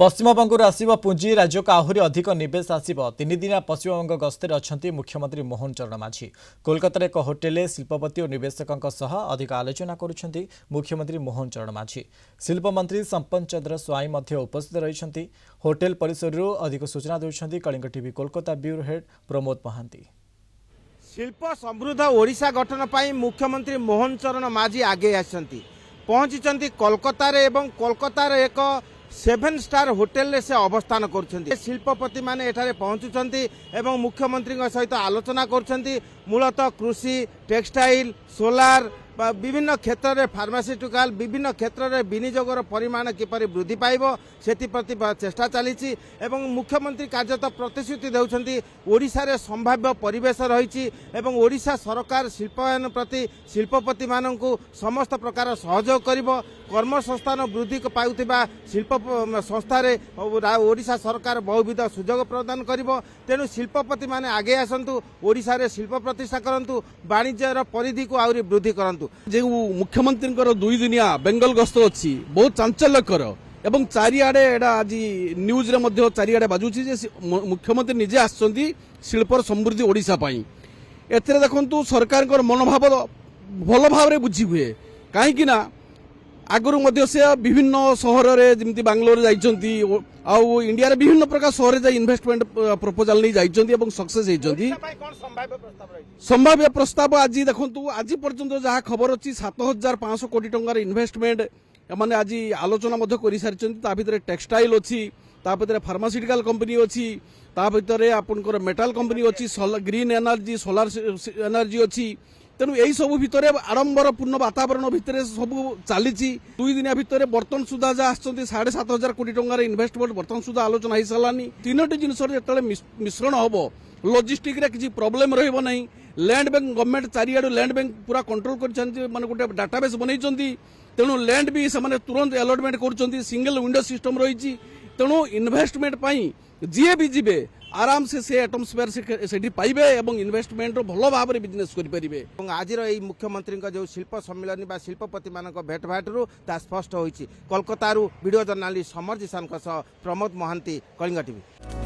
पश्चिमबंग आसव पुंजी राज्य को आहरी अधिक निवेश आसव तीन दिनिया पश्चिमबंग गस्तर अच्छा मुख्यमंत्री मोहन चरण माझी कोलकाता एक होटेल शिल्पपति और निवेशकों अधिक आलोचना करुछंती मुख्यमंत्री मोहन चरण माझी शिल्प मंत्री संपन चंद्र स्वाई उपस्थित रही होटेल परिसर अधिक सूचना देउछंती Kalinga TV Kolkata bureau head Pramod Mahanty. शिल्प समृद्ध ओडिशा गठन पर मुख्यमंत्री मोहन चरण माझी आगे आसंती पहुंची कोलकाता एवं कोलकाता एक 7 स्टार होटेल से अवस्थान कर शिल्पपति माने एठारे पहुंचुचंती एवं मुख्यमंत्री सहित आलोचना कर मूलतः कृषि टेक्सटाइल सोलार विभिन्न क्षेत्र में फार्मास्यूटिकल विभिन्न क्षेत्र में विनियोगर परिमाण किपरि वृद्धि पाइब से चेष्टा चली मुख्यमंत्री कार्यत प्रतिश्रुति देउछंती ओडिशा रे संभाव्य परिवेश रही ओडिशा सरकार शिल्पायन प्रति शिल्पपति माननकु समस्त प्रकार सहयोग करिवो कर्मसंस्थान वृद्धि पाउथिबा शिल्प संस्था रे ओडिशा सरकार बहुविध सुजोग प्रदान करिवो तेणु शिल्पपति माने आगे आसंतु ओडिशा रे शिल्प प्रतिष्ठा करंतु वाणिज्यर परिधि को आउरी वृद्धि करंतु। जो मुख्यमंत्री 2 दिनिया बेंगल गस्त अच्छी बहुत चांचल्यकर एवं चारिआडे आज न्यूज रे मध्य चारिआडे बाजुची जे मुख्यमंत्री निजे आछंती शिल्पर समृद्धि ओडिशा पई एतरे देखंतु सरकार मनोभाव भल भाव बुझी हुए कहीं आगुरी मध्य से विभिन्न सहर रे जमिति बांग्लोर जाइछंती आउ इंडिया रे विभिन्न प्रकार सहर जा इन्वेस्टमेंट प्रपोजल नहीं जाइछंती एवं सक्सेस होइछंती संभाव्य प्रस्ताव आज देखंतु आज पर्यंत जहाँ खबर अच्छी 7500 कोटी टंकार इन्वेस्टमेंट माने आज आलोचना मध्य करि सारिछंती ता भितरे टेक्सटाइल अच्छी ता भितरे फार्मास्यूटिकल कंपनी अच्छी ता भितरे आपनकर मेटल कंपनी अच्छी ग्रीन एनर्जी सोलार एनर्जी अच्छी तेणु यही सब भितर आडंबरपूर्ण वातावरण भितर सब चली 2 दिनिया भितर बर्तन सुधा जहाँ आसछंती 7500 कोटी टंकार इन्वेस्टमेंट बर्तन सुधा आलोचना हो सारानी तीनोटी जिनस मिश्रण हम लॉजिस्टिक रे किसी प्रॉब्लम रहिबो नहीं लैंड बैंक गवर्नमेंट चारिआडू लैंड बैंक पूरा कंट्रोल कर माने गोटे डाटाबेस बनई तेणु लैंड भी से तुरंत अलॉटमेंट कर सिंगल विंडो सिस्टम रही तेणु इन्वेस्टमेंट जी भी जीवे आराम से एटमोस्फेयर से पाइबे एवं इन्वेस्टमेंट भल भाव में बिजनेस करेंगे। आज मुख्यमंत्री जो शिल्प सम्मिलन बा शिल्पपति मान भेटभाटू ता स्पष्ट होती Kolkata video journalist Samar Jisan Pramod Mahanty Kalinga TV.